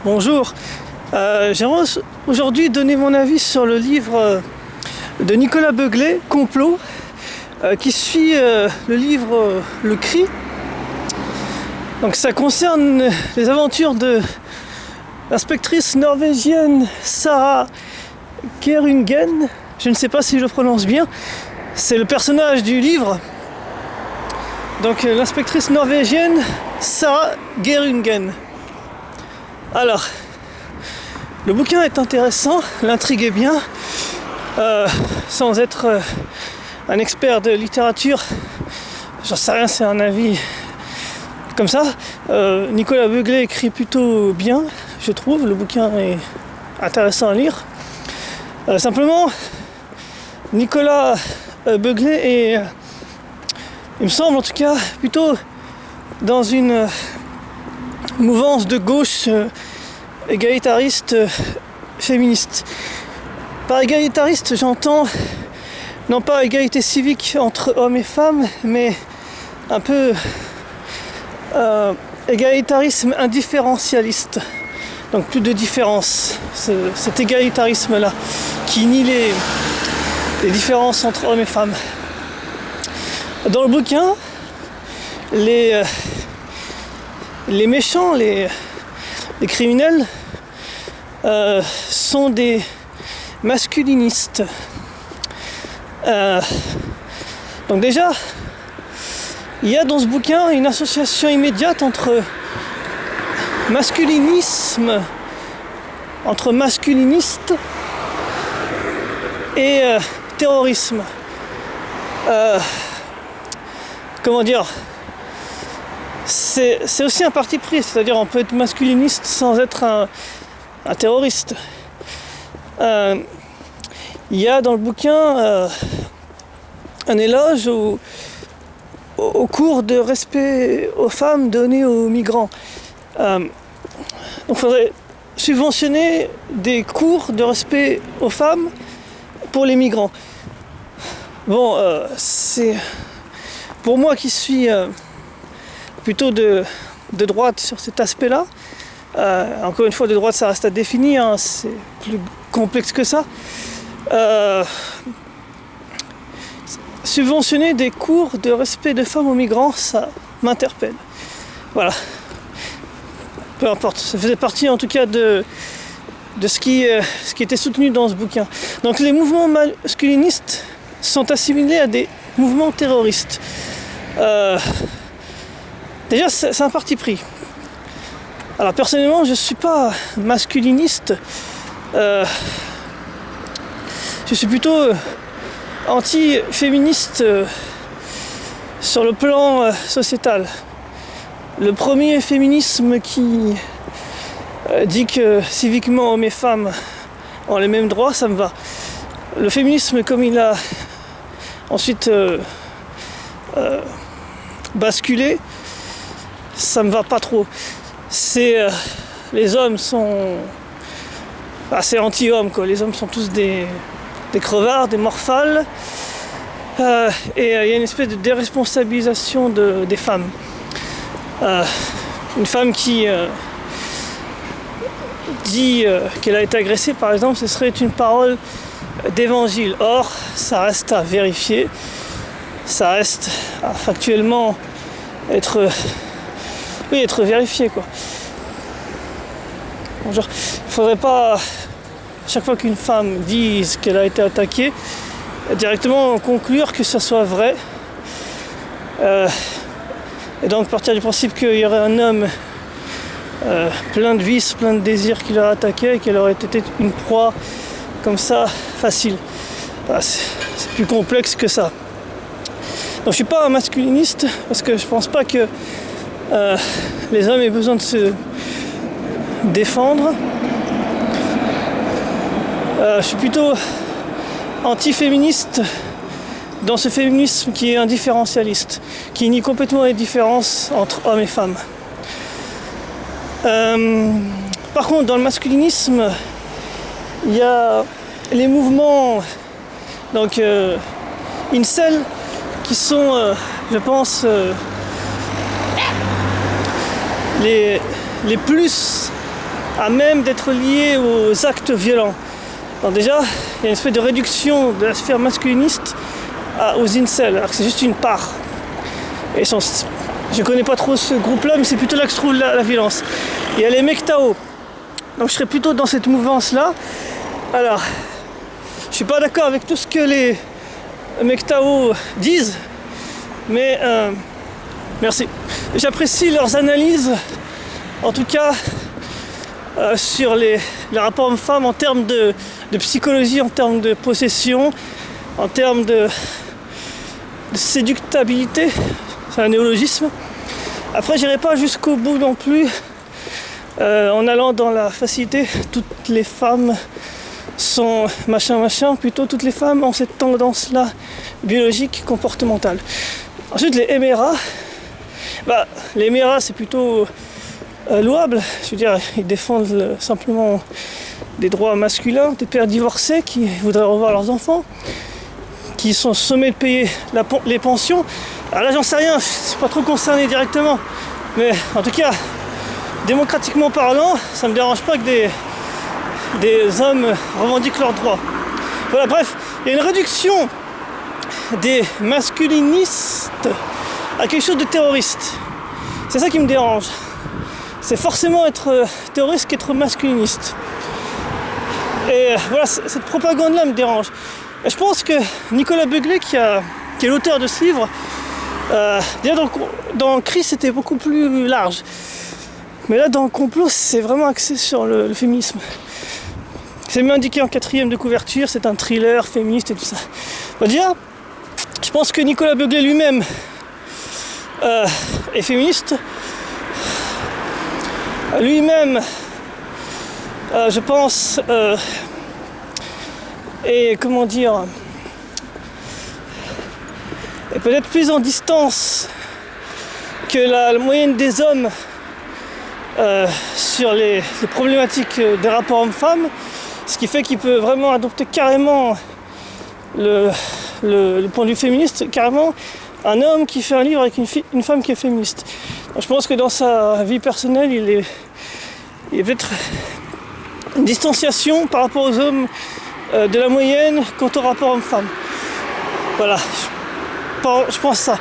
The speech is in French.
Bonjour. J'aimerais aujourd'hui donner mon avis sur le livre de Nicolas Beuglet, Complot, qui suit le livre Le Cri. Donc ça concerne les aventures de l'inspectrice norvégienne Sarah Gerungen. Je ne sais pas si je le prononce bien. C'est le personnage du livre. Donc l'inspectrice norvégienne Sarah Gerungen. Alors, le bouquin est intéressant, l'intrigue est bien. Sans être un expert de littérature, j'en sais rien, c'est un avis comme ça. Nicolas Beuglet écrit plutôt bien, je trouve. Le bouquin est intéressant à lire. Simplement, Nicolas Beuglet est, il me semble en tout cas, plutôt dans une mouvance de gauche égalitariste féministe. Par égalitariste, j'entends non pas égalité civique entre hommes et femmes, mais un peu égalitarisme indifférencialiste. Donc plus de différence. Cet égalitarisme-là qui nie les différences entre hommes et femmes. Dans le bouquin, les méchants, les criminels sont des masculinistes. Donc déjà, il y a dans ce bouquin une association immédiate entre masculiniste et terrorisme. Comment dire ? C'est aussi un parti pris, c'est-à-dire on peut être masculiniste sans être un terroriste. Il y a dans le bouquin un éloge au cours de respect aux femmes donné aux migrants. Donc il faudrait subventionner des cours de respect aux femmes pour les migrants. Bon, c'est pour moi qui suis plutôt de droite sur cet aspect-là. Encore une fois, de droite, ça reste à définir, hein, c'est plus complexe que ça. Subventionner des cours de respect de femmes aux migrants, ça m'interpelle. Voilà. Peu importe, ça faisait partie en tout cas de ce qui était soutenu dans ce bouquin. Donc les mouvements masculinistes sont assimilés à des mouvements terroristes. Déjà, c'est un parti pris. Alors personnellement, je ne suis pas masculiniste. Je suis plutôt anti-féministe sur le plan sociétal. Le premier féminisme qui dit que civiquement hommes et femmes ont les mêmes droits, ça me va. Le féminisme comme il a ensuite basculé, ça me va pas trop. Les hommes sont assez anti-hommes, quoi. Les hommes sont tous des crevards, des morphales, et il y a une espèce de déresponsabilisation des femmes. Une femme qui dit qu'elle a été agressée, par exemple, ce serait une parole d'évangile. Or, ça reste à vérifier, ça reste à factuellement être vérifié, quoi. Genre, il ne faudrait pas, chaque fois qu'une femme dise qu'elle a été attaquée, directement conclure que ça soit vrai. Et donc partir du principe qu'il y aurait un homme plein de vices, plein de désirs qui l'aurait attaqué et qu'elle aurait été une proie comme ça, facile. Voilà, c'est plus complexe que ça. Donc je suis pas un masculiniste parce que je pense pas que les hommes aient besoin de se défendre. Je suis plutôt anti-féministe dans ce féminisme qui est indifférencialiste, qui nie complètement les différences entre hommes et femmes. Par contre, dans le masculinisme, il y a les mouvements donc incel qui sont, je pense, les plus à même d'être liés aux actes violents. Alors déjà, il y a une espèce de réduction de la sphère masculiniste aux incels, alors que c'est juste une part. Et je connais pas trop ce groupe-là, mais c'est plutôt là que je trouve la violence. Il y a les MGTOW. Donc je serais plutôt dans cette mouvance-là. Alors, je suis pas d'accord avec tout ce que les MGTOW disent, mais merci. J'apprécie leurs analyses, en tout cas sur les rapports hommes-femmes en termes de psychologie, en termes de possession, en termes de séductabilité. C'est un néologisme. Après, j'irai pas jusqu'au bout non plus, en allant dans la facilité. Toutes les femmes sont machin. Plutôt, toutes les femmes ont cette tendance-là biologique, comportementale. Ensuite, les MRA. Les MRA, c'est plutôt louable. Je veux dire, ils défendent simplement des droits masculins, des pères divorcés qui voudraient revoir leurs enfants, qui sont sommés de payer les pensions. Alors là, j'en sais rien, je ne suis pas trop concerné directement. Mais en tout cas, démocratiquement parlant, ça ne me dérange pas que des hommes revendiquent leurs droits. Voilà, bref, il y a une réduction des masculinistes à quelque chose de terroriste. C'est ça qui me dérange. C'est forcément être terroriste qu'être masculiniste. Et voilà, cette propagande-là me dérange. Et je pense que Nicolas Beuglet, qui est l'auteur de ce livre, déjà dans Cri, c'était beaucoup plus large. Mais là, dans Complot, c'est vraiment axé sur le féminisme. C'est même indiqué en 4e de couverture, c'est un thriller féministe et tout ça. Déjà, je pense que Nicolas Beuglet lui-même est féministe. Lui-même, je pense, est, comment dire, est peut-être plus en distance que la moyenne des hommes sur les problématiques des rapports hommes-femmes, ce qui fait qu'il peut vraiment adopter carrément le point de vue féministe, carrément un homme qui fait un livre avec une femme qui est féministe. Donc, je pense que dans sa vie personnelle, il y a peut-être une distanciation par rapport aux hommes de la moyenne quant au rapport homme-femme. Voilà, je pense ça.